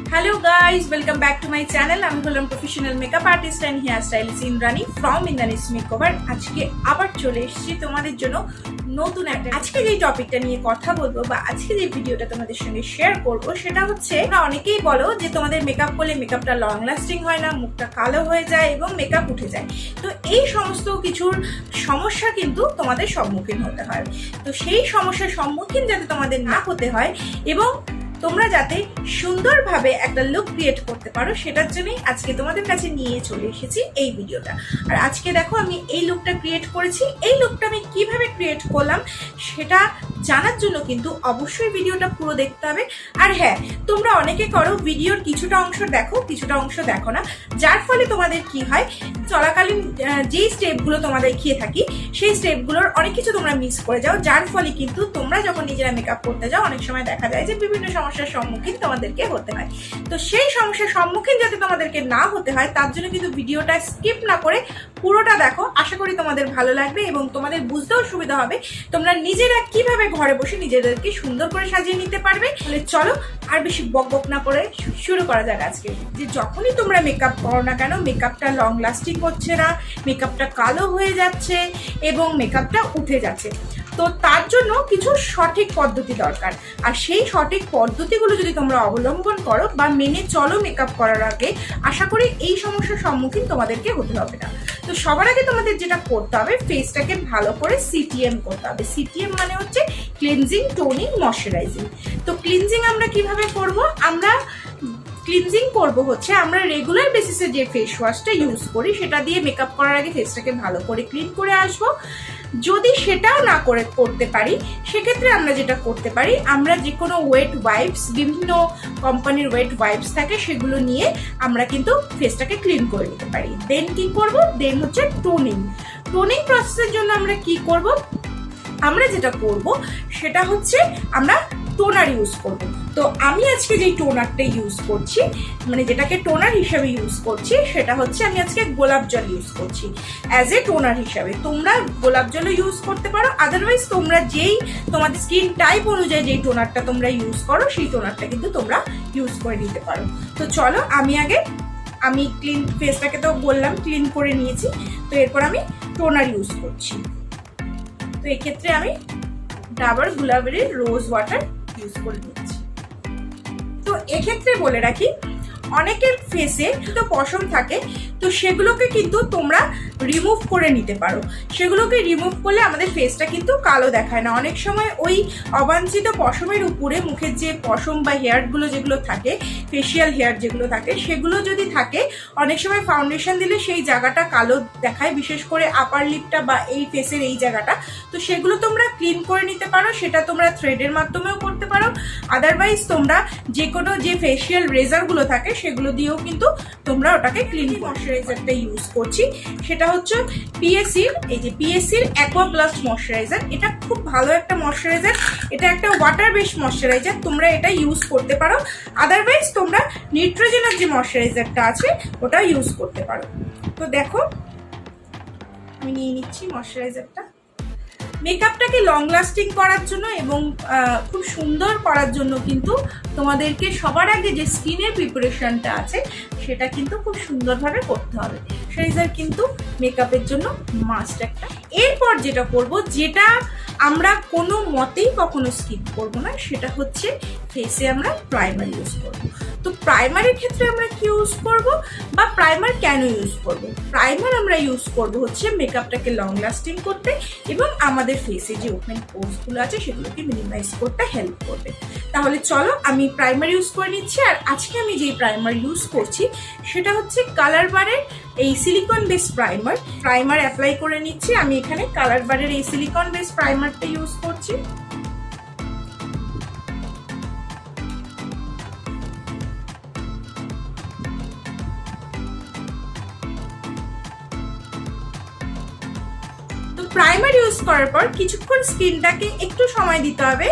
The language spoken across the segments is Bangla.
Hello guys, welcome back to my channel. আমি হলাম professional makeup artist and hair stylist Indrani from indrani'smakeover। আজকে আবার চলে এসেছি তোমাদের জন্য নতুন একটা আজকে যে টপিকটা নিয়ে কথা বলবো বা আজকে যে ভিডিওটা তোমাদের সঙ্গে শেয়ার করব সেটা হচ্ছে তোমরা অনেকেই বলো যে তোমাদের মেকআপ করলে মেকআপটা লং লাস্টিং হয় না, মুখটা কালো হয়ে যায় এবং মেকআপ উঠে যায়। তো এই সমস্ত কিছুর সমস্যা কিন্তু তোমাদের সম্মুখীন হতে হয়। তো সেই সমস্যার সম্মুখীন যাতে তোমাদের না হতে হয় এবং তোমরা যাতে সুন্দরভাবে একটা লুক ক্রিয়েট করতে পারো সেটার জন্যই আজকে তোমাদের কাছে নিয়ে চলে এসেছি এই ভিডিওটা। আর আজকে দেখো আমি এই লুকটা ক্রিয়েট করেছি। এই লুকটা আমি কিভাবে ক্রিয়েট করলাম সেটা জানার জন্য কিন্তু অবশ্যই ভিডিওটা পুরো দেখতে হবে। আর হ্যাঁ, তোমরা অনেকে করো ভিডিওর কিছুটা অংশ দেখো, কিছুটা অংশ দেখো না, যার ফলে তোমাদের কি হয় চলাকালীন যেই স্টেপগুলো তোমাদের দেখিয়ে থাকি সেই স্টেপগুলোর অনেক কিছু তোমরা মিস করে যাও, যার ফলে কিন্তু তোমরা যখন নিজেরা মেকআপ করতে যাও অনেক সময় দেখা যায় যে বিভিন্ন সমস্যার সম্মুখীন তোমাদেরকে হতে হয়। তো সেই সমস্যার সম্মুখীন যাতে তোমাদেরকে না হতে হয় তার জন্য কিন্তু ভিডিওটা স্কিপ না করে পুরোটা দেখো। আশা করি তোমাদের ভালো লাগবে এবং তোমাদের বুঝতেও সুবিধা হবে তোমরা নিজেরা কিভাবে ঘরে বসে নিজেদেরকে সুন্দর করে সাজিয়ে নিতে পারবে। তাহলে চলো আর বেশি বকবক না করে শুরু করা যাক। আজকে যে যখনই তোমরা মেকআপ করো না কেন মেকআপটা লং লাস্টিং হচ্ছে না, মেকআপটা কালো হয়ে যাচ্ছে এবং মেকআপটা উঠে যাচ্ছে, তো তার জন্য কিছু সঠিক পদ্ধতি দরকার। আর সেই সঠিক পদ্ধতিগুলো যদি তোমরা অবলম্বন করো বা মেনে চলো মেকআপ করার আগে, আশা করি এই সমস্যার সম্মুখীন তোমাদেরকে হতে হবে না। তো সবার আগে তোমাদের যেটা করতে হবে ফেসটাকে ভালো করে সিটিএম করতে হবে। সিটিএম মানে হচ্ছে ক্লিনজিং, টোনিং, ময়শ্চারাইজিং। তো ক্লিনজিং আমরা কিভাবে করব? আমরা ক্লিনজিং করব হচ্ছে আমরা রেগুলার বেসিসে যে ফেস ওয়াশটা ইউজ করি সেটা দিয়ে মেকআপ করার আগে ফেসটাকে ভালো করে ক্লিন করে আসবো। যদি সেটাও না করতে পারি সেক্ষেত্রে আমরা যেটা করতে পারি, আমরা যে কোনো ওয়েট ওয়াইপস, বিভিন্ন কোম্পানির ওয়েট ওয়াইপস থাকে সেগুলো নিয়ে আমরা কিন্তু ফেসটাকে ক্লিন করে নিতে পারি। দেন কি করব? দেন হচ্ছে টোনিং। টোনিং প্রসেসের জন্য আমরা কি করব? আমরা যেটা করব সেটা হচ্ছে আমরা টোনার ইউজ করব। তো আমি আজকে যেই টোনারটা ইউজ করছি, মানে যেটাকে টোনার হিসাবে ইউজ করছি, সেটা হচ্ছে আমি আজকে গোলাপ জল ইউজ করছি অ্যাজ এ টোনার হিসাবে। তোমরা গোলাপ জলও ইউজ করতে পারো, আদারওয়াইজ তোমরা যেই তোমাদের স্কিন টাইপ অনুযায়ী যেই টোনারটা তোমরা ইউজ করো সেই টোনারটা কিন্তু তোমরা ইউজ করে নিতে পারো। তো চলো আমি ক্লিন ফেসটাকে তো বললাম ক্লিন করে নিয়েছি, তো এরপর আমি টোনার ইউজ করছি। তো এক্ষেত্রে আমি ডাবর গুলাবেরির রোজ ওয়াটার ইউজ করে নিচ্ছি। তো এক্ষেত্রে বলে রাখি অনেকের ফেসে তো পশম থাকে, তো সেগুলোকে কিন্তু তোমরা রিমুভ করে নিতে পারো। সেগুলোকে রিমুভ করলে আমাদের ফেসটা কিন্তু কালো দেখায় না। অনেক সময় ওই অবাঞ্ছিত পশমের উপরে মুখের যে পশম বা হেয়ারগুলো যেগুলো থাকে, ফেসিয়াল হেয়ার যেগুলো থাকে, সেগুলো যদি থাকে অনেক সময় ফাউন্ডেশন দিলে সেই জায়গাটা কালো দেখায়, বিশেষ করে আপার লিপটা বা এই ফেসের এই জায়গাটা। তো সেগুলো তোমরা ক্লিন করে নিতে পারো, সেটা তোমরা থ্রেডের মাধ্যমেও করতে পারো, আদারওয়াইজ তোমরা যে কোনো যে ফেসিয়াল রেজারগুলো থাকে সেগুলো দিয়েও কিন্তু তোমরা ওটাকে ক্লিন। ময়শ্চারাইজারটা ইউজ করছি সেটা হচ্ছে পিএসির, এই যে পিএসির অ্যাকোয়া প্লাস ময়শ্চারাইজার। এটা খুব ভালো একটা ময়শ্চারাইজার, এটা একটা ওয়াটার বেস ময়শ্চারাইজার, তোমরা এটা ইউজ করতে পারো। আদারওয়াইজ তোমরা নিউট্রোজেনের যে ময়শ্চারাইজারটা আছে ওটা ইউজ করতে পারো। তো দেখো আমি নিয়ে নিচ্ছি ময়শ্চারাইজারটা। মেকআপটাকে লং লাস্টিং করার জন্য এবং খুব সুন্দর করার জন্য কিন্তু তোমাদেরকে সবার আগে যে স্কিনের প্রিপারেশনটা আছে সেটা কিন্তু খুব সুন্দরভাবে করতে হবে। ময়শ্চারাইজার কিন্তু মেকআপের জন্য মাস্ট একটা। এরপর যেটা করব, যেটা আমরা কোনো মতেই কখনো স্কিপ করব না, সেটা হচ্ছে ফেসে আমরা প্রাইমার ইউজ করব। তো প্রাইমারের ক্ষেত্রে আমরা কি ইউজ করব বা প্রাইমার কেন ইউজ করব? প্রাইমার আমরা ইউজ করব হচ্ছে মেকআপটাকে লং লাস্টিং করতে এবং আমাদের ফেসে যে ওপেন পোর্সগুলো আছে সেগুলোকে মিনিমাইজ করতে হেল্প করবে। তাহলে চলো আমি প্রাইমার ইউজ করে নিচ্ছি। আর আজকে আমি যেই প্রাইমার ইউজ করছি সেটা হচ্ছে কালার বারের এই সিলিকন বেস প্রাইমার অ্যাপ্লাই করে নিচ্ছি। আমি এখানে কালার বারের এই সিলিকন বেস প্রাইমারটা ইউজ করছি। প্রাইমার ইউজ করার পর কিছুক্ষণ স্কিনটাকে একটু সময় দিতে হবে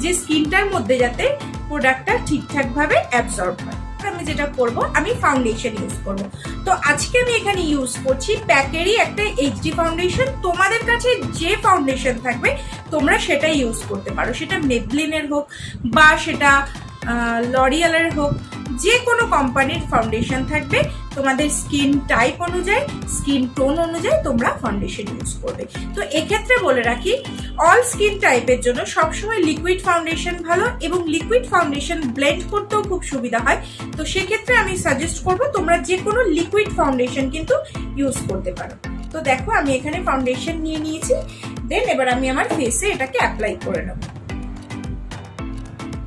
যে স্কিনটার মধ্যে যাতে প্রোডাক্টটা ঠিকঠাকভাবে অ্যাবজর্ব হয়। আমি যেটা করব, আমি ফাউন্ডেশন ইউজ করব। তো আজকে আমি এখানে ইউজ করছি প্যাকেরই একটা এইচডি ফাউন্ডেশন। তোমাদের কাছে যে ফাউন্ডেশন থাকবে তোমরা সেটা ইউজ করতে পারো, সেটা মেবলিনের হোক বা সেটা লরিয়ালের হোক যে কোনো কোম্পানির ফাউন্ডেশন থাকবে, তোমাদের স্কিন টাইপ অনুযায়ী, স্কিন টোন অনুযায়ী তোমরা ফাউন্ডেশন ইউজ করবে। তো এক্ষেত্রে বলে রাখি, অল স্কিন টাইপের জন্য সবসময় লিকুইড ফাউন্ডেশন ভালো, এবং লিকুইড ফাউন্ডেশন ব্লেন্ড করতেও খুব সুবিধা হয়। তো সেক্ষেত্রে আমি সাজেস্ট করবো তোমরা যে কোনো লিকুইড ফাউন্ডেশন কিন্তু ইউজ করতে পারো। তো দেখো আমি এখানে ফাউন্ডেশন নিয়ে নিয়েছি, দেন এবার আমি আমার ফেসে এটাকে অ্যাপ্লাই করে নেব।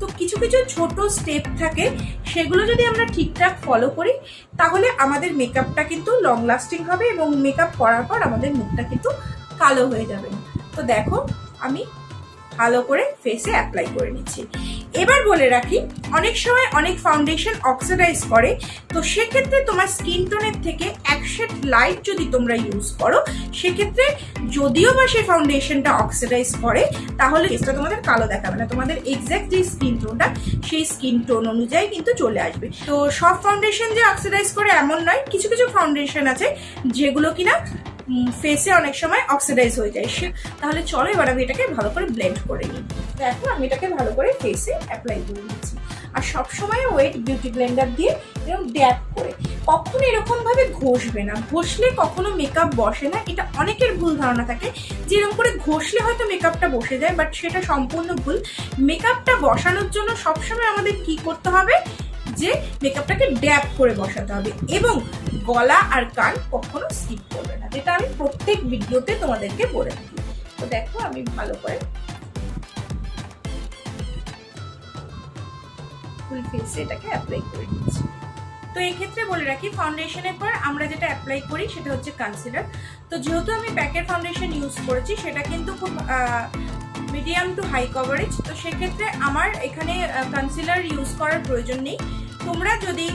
তো কিছু কিছু ছোট স্টেপ থাকে, সেগুলো যদি আমরা ঠিকঠাক ফলো করি তাহলে আমাদের মেকআপটা কিন্তু লং লাস্টিং হবে, এবং মেকআপ করার পর আমাদের মুখটা কিন্তু কালো হয়ে যাবে। তো দেখো আমি ভালো করে ফেসে অ্যাপ্লাই করে নিচ্ছি। এবার বলে রাখি, অনেক সময় অনেক ফাউন্ডেশন অক্সিডাইজ করে, তো সেক্ষেত্রে তোমার স্কিন টোনের থেকে এক শেড লাইট যদি তোমরা ইউজ করো, সেক্ষেত্রে যদিও বা সেই ফাউন্ডেশনটা অক্সিডাইজ করে, তাহলে এটা তোমাদের কালো দেখাবে না, তোমাদের এক্স্যাক্ট যে স্কিন টোনটা সেই স্কিন টোন অনুযায়ী কিন্তু চলে আসবে। তো সব ফাউন্ডেশন যে অক্সিডাইজ করে এমন নয়, কিছু কিছু ফাউন্ডেশন আছে যেগুলো কিনা ফেসে অনেক সময় অক্সিডাইজ হয়ে যায়। তাহলে চলো এবার আমি এটাকে ভালো করে ব্লেন্ড করে নিই। দেখো আমি এটাকে ভালো করে ফেসে অ্যাপ্লাই করে নিচ্ছি। আর সবসময় ওয়েট বিউটি ব্লেন্ডার দিয়ে এরকম ড্যাপ করে, কখনো এরকম ভাবে ঘষবে না, ঘষলে কখনো মেকআপ বসে না। এটা অনেকের ভুল ধারণা থাকে যে এরকম করে ঘষলে হয়তো মেকআপটা বসে যায়, বাট সেটা সম্পূর্ণ ভুল। মেকআপটা বসানোর জন্য সবসময় আমাদের কি করতে হবে, যে মেকআপটাকে ড্যাপ করে বসাতে হবে, এবং গলা আর কান কখনো স্কিপ করবে না, যেটা আমি প্রত্যেক ভিডিওতে তোমাদেরকে বলে থাকি। তো দেখো আমি ভালো করে ফুল ফেসে এটাকে অ্যাপ্লাই করে দিচ্ছি। তো এই ক্ষেত্রে বলে রাখি, ফাউন্ডেশনের পর আমরা যেটা অ্যাপ্লাই করি সেটা হচ্ছে কনসিলার। তো যেহেতু আমি প্যাকের ফাউন্ডেশন ইউজ করেছি, সেটা কিন্তু খুব মিডিয়াম টু হাই কভারেজ, তো সেক্ষেত্রে আমার এখানে কনসিলার ইউজ করার প্রয়োজন নেই। তোমরা যদি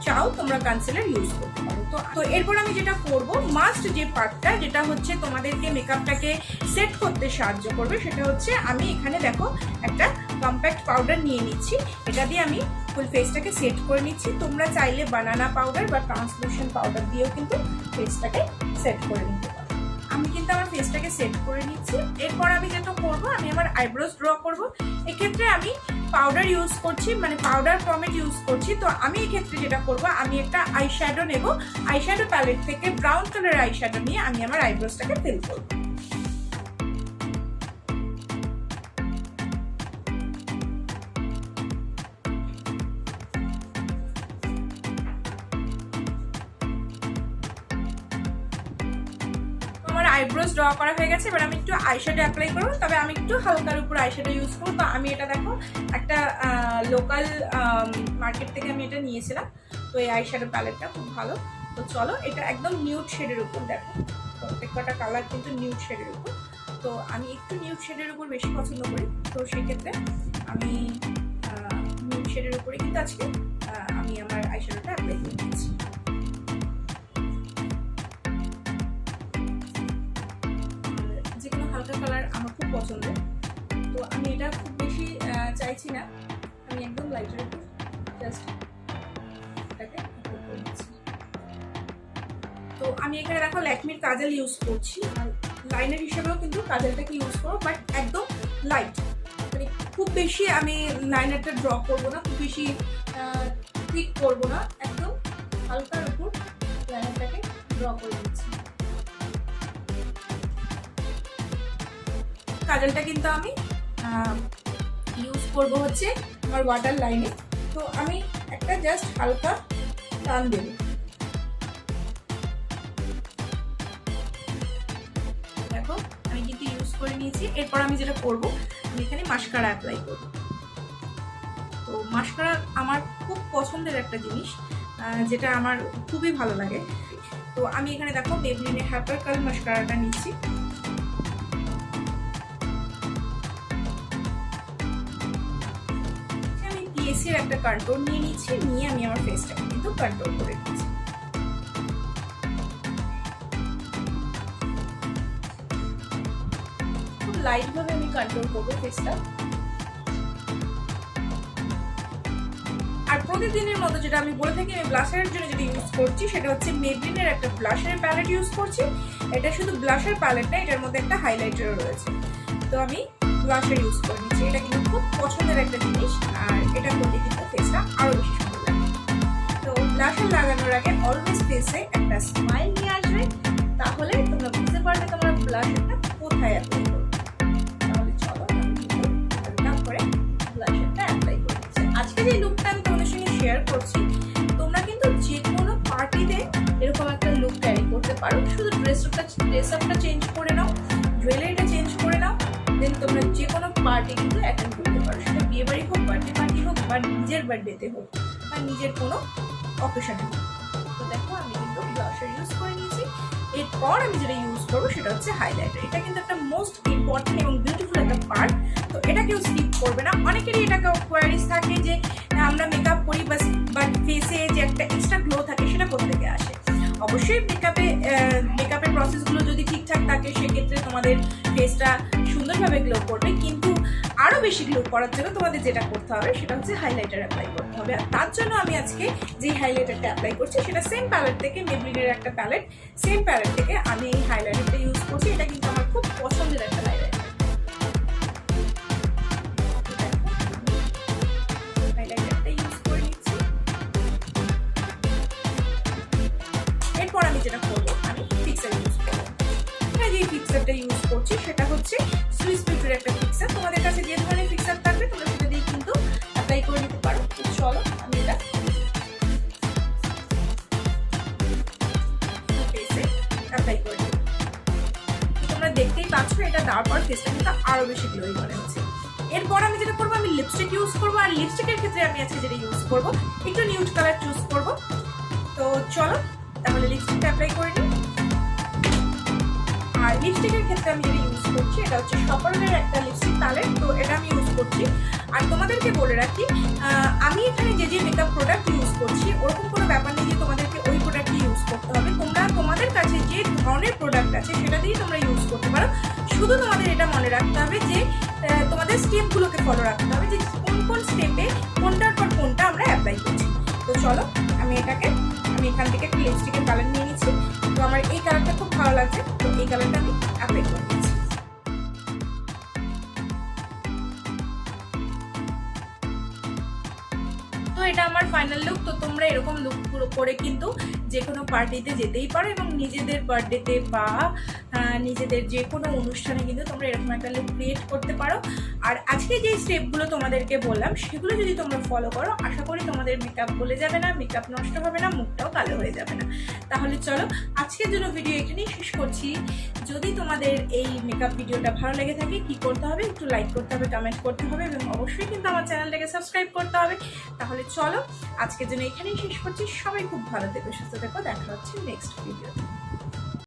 চাও তোমরা কনসিলার ইউজ করতে পারো। তো এরপর আমি যেটা করব, মাস্ট যে পার্টটা, যেটা হচ্ছে তোমাদেরকে মেকআপটাকে সেট করতে সাহায্য করবে, সেটা হচ্ছে আমি এখানে দেখো একটা কম্প্যাক্ট পাউডার নিয়ে নিচ্ছি। এটা দিয়ে আমি ফুল ফেসটাকে সেট করে নিচ্ছি। তোমরা চাইলে বানানা পাউডার বা ট্রান্সলুসেন্ট পাউডার দিয়েও কিন্তু ফেসটাকে সেট করে নিতে পারো। আমি কিন্তু আমার ফেসটাকে সেট করে নিচ্ছি। এরপর আমি যেটা করব, আমি আমার আইব্রোজ ড্র করব। এক্ষেত্রে আমি পাউডার ইউজ করছি, মানে পাউডার ফর্মেট ইউজ করছি। তো আমি এক্ষেত্রে যেটা করব, আমি একটা আইশ্যাডো নেব, আইশ্যাডো প্যালেট থেকে ব্রাউন কালারের আইশ্যাডো নিয়ে আমি আমার আইব্রোজটাকে ফিল করব। আইব্রোজ ড্র করা হয়ে গেছে, এবার আমি একটু আইশ্যাডো অ্যাপ্লাই করবো। তবে আমি একটু হালকার উপর আইশ্যাডো ইউজ করবো। তো আমি এটা দেখো একটা লোকাল মার্কেট থেকে আমি এটা নিয়েছিলাম। তো এই আইশ্যাডো প্যালেটটা খুব ভালো। তো চলো, এটা একদম নিউড শেডের উপর, দেখো প্রত্যেকটা কালার কিন্তু নিউড শেডের উপর। তো আমি একটু নিউড শেডের উপর বেশি পছন্দ করি, তো সেক্ষেত্রে আমি নিউড শেডের উপরে কিন্তু আজকে আমি আমার আইশ্যাডোটা অ্যাপ্লাই করে দিচ্ছি। কালার আমার খুব পছন্দের, তো আমি এটা খুব বেশি চাইছি না, আমি একদম লাইটের উপর জাস্ট এটাকে অ্যাপ্লাই করে দিচ্ছি। তো আমি এখানে দেখো ল্যাকমির কাজল ইউজ করছি, আর লাইনার হিসেবেও কিন্তু কাজলটাকে ইউজ করবো, বাট একদম লাইট, মানে খুব বেশি আমি লাইনারটা ড্র করবো না, খুব বেশি থিক করবো না, একদম হালকার উপর লাইনারটাকে ড্র করে দিচ্ছি। কাজলটা কিন্তু আমি ইউজ করব হচ্ছে আমার ওয়াটার লাইনে। তো আমি একটা জাস্ট হালকা টান দেব। দেখো আমি কিন্তু ইউজ করে নিয়েছি। এরপর আমি যেটা করব, আমি এখানে মাস্কারা অ্যাপ্লাই করব। তো মাস্কারা আমার খুব পছন্দের একটা জিনিস, যেটা আমার খুবই ভালো লাগে। তো আমি এখানে দেখো মেবলিনের হাইপার কার্ল মাস্কারাটা নিচ্ছি। ফেসের একটা কন্ট্রোল নিয়ে নিচ্ছি, নিয়ে আমি আমার ফেসটাকে কিন্তু কন্ট্রোল করে নিচ্ছি। খুব লাইট ভাবে আমি কন্ট্রোল করবো ফেসটা। আর প্রতিদিনের মতো যেটা আমি বলে থাকি, আমি ব্লাশারের জন্য যেটা ইউজ করছি সেটা হচ্ছে মেবলিনের একটা ব্লাশারের প্যালেট ইউজ করছি। এটা শুধু ব্লাশার প্যালেট না, এটার মধ্যে একটা হাইলাইটারও রয়েছে। তো আমি ব্লাশার ইউজ করে নিচ্ছি। এটা কিন্তু খুব পছন্দের একটা জিনিস, আর এটা করলে কিন্তু ফেসটা আরো বেশি ব্লাশার লাগানোর আগে অলওয়েজ ফেসে একটা স্মাইল নিয়ে আসবে, তাহলে তোমরা বুঝতে পারবে তোমার ব্লাশারটা কোথায় অ্যাপ্লাই করবে। তাহলে চলো হালকা করে ব্লাশারটা অ্যাপ্লাই করে দিচ্ছি। আজকে যে লুকটা আমি তোমাদের সঙ্গে শেয়ার করছি, তোমরা কিন্তু যে কোনো পার্টিতে এরকম একটা লুক ক্যারি করতে পারো। শুধু ড্রেস আপটা চেঞ্জ করে নাও, জুয়েলারিটা চেঞ্জ করে নাও, দেন তোমরা যে কোনো পার্টি কিন্তু অ্যাটেন্ড করতে পারো। সেটা বিয়ে বাড়ি হোক, বার্থডে পার্টি হোক, বা নিজের বার্থডেতে হোক, বা নিজের কোনো অকেশনে হোক। তো দেখো আমি কিন্তু ব্লাশার ইউজ করে নিয়েছি। এরপর আমি যেটা ইউজ করবো সেটা হচ্ছে হাইলাইটার। এটা কিন্তু একটা মোস্ট ইম্পর্টেন্ট এবং বিউটিফুল একটা পার্ট, তো এটা কেউ স্কিপ করবে না। অনেকেরই এটা কোয়ারিজ থাকে যে আমরা মেকআপ করি বাট ফেসে যে একটা এক্সট্রা গ্লো থাকে সেটা কোথা থেকে আসে। অবশ্যই মেকআপের প্রসেসগুলো যদি ঠিকঠাক থাকে সেক্ষেত্রে তোমাদের ফেসটা সুন্দরভাবে গ্লো করবে, কিন্তু আরও বেশি গ্লো করার জন্য তোমাদের যেটা করতে হবে সেটা হচ্ছে হাইলাইটার অ্যাপ্লাই করতে হবে। আর তার জন্য আমি আজকে যে হাইলাইটারটা অ্যাপ্লাই করছি সেটা সেম প্যালেট থেকে, মেবলিনের একটা প্যালেট, সেম প্যালেট থেকে আমি এই হাইলাইটারটা ইউজ করছি। এটা কিন্তু আমার খুব পছন্দের একটা হাইলাইটার। হাইলাইটারটা ইউজ করে নিচ্ছি। এরপর আমি যেটা করবো, আমি ফিক্সার ইউজ করবো। হ্যাঁ, যে ফিক্সারটা ইউজ করছি সেটা হচ্ছে সুইস বিউটির একটা ফিক্সার। তোমাদের কাছে যে ধরনের ফিক্সার থাকবে তোমরা সেটা দিয়ে কিন্তু অ্যাপ্লাই করে নিতে পারো। চলো আমি এটা ফেসে অ্যাপ্লাই করে নিই। তোমরা দেখতেই পাচ্ছ এটা দেওয়ার পর ফেসটা কিন্তু আরো বেশি গ্লোই মনে হচ্ছে। এরপর আমি যেটা করবো, আমি লিপস্টিক ইউজ করবো। আর লিপস্টিকের ক্ষেত্রে আমি আজকে যেটা ইউজ করবো, একটু নিউড কালার চুজ করবো। তো চলো তাহলে লিপস্টিকটা অ্যাপ্লাই করে নিই। আর লিপস্টিকের ক্ষেত্রে আমি যেটা ইউজ করছি এটা হচ্ছে সকলের একটা লিপস্টিক প্যালেট, তো এটা আমি ইউজ করছি। আর তোমাদেরকে বলে রাখি, আমি এখানে যে যে মেকআপ প্রোডাক্ট ইউজ করছি ওরকম কোনো ব্যাপার নেই যে তোমাদেরকে ওই প্রোডাক্টই ইউজ করতে হবে। তোমরা তোমাদের কাছে যে ধরনের প্রোডাক্ট আছে সেটা দিয়েই তোমরা ইউজ করতে পারো। শুধু তোমাদের এটা মনে রাখতে হবে যে তোমাদের স্টেপগুলোকে ফলো রাখতে হবে, যে কোন কোন স্টেপে কোনটার পর কোনটা আমরা অ্যাপ্লাই করছি। তো চলো আমি এখান থেকে একটা লিপস্টিকের কালার নিয়ে নিচ্ছি। তো আমার এই কালারটা খুব ভালো লাগছে, তো এই কালারটা আমি অ্যাপ্লাই করে নিচ্ছি। তো এটা আমার ফাইনাল লুক। তো তোমরা এরকম লুক করে কিন্তু যে কোনো পার্টিতে যেতেই পারো, এবং নিজেদের বার্থডেতে বা নিজেদের যে কোনো অনুষ্ঠানে কিন্তু তোমরা এরকম একটা লুক ক্রিয়েট করতে পারো। আর আজকে যে স্টেপগুলো তোমাদেরকে বললাম সেগুলো যদি তোমরা ফলো করো, আশা করি তোমাদের মেকআপ বলে যাবে না, মেকআপ নষ্ট হবে না, মুখটাও কালো হয়ে যাবে না। তাহলে চলো আজকের জন্য ভিডিও এখানেই শেষ করছি। যদি তোমাদের এই মেকআপ ভিডিওটা ভালো লেগে থাকে, কি করতে হবে, একটু লাইক করতে হবে, কমেন্ট করতে হবে, এবং অবশ্যই কিন্তু আমার চ্যানেলটাকে সাবস্ক্রাইব করতে হবে। তাহলে চলো আজকের জন্য এখানেই শেষ করছি। সবাই খুব ভালো থেকো, সুস্থ থেকো, দেখা হচ্ছে নেক্সট ভিডিও।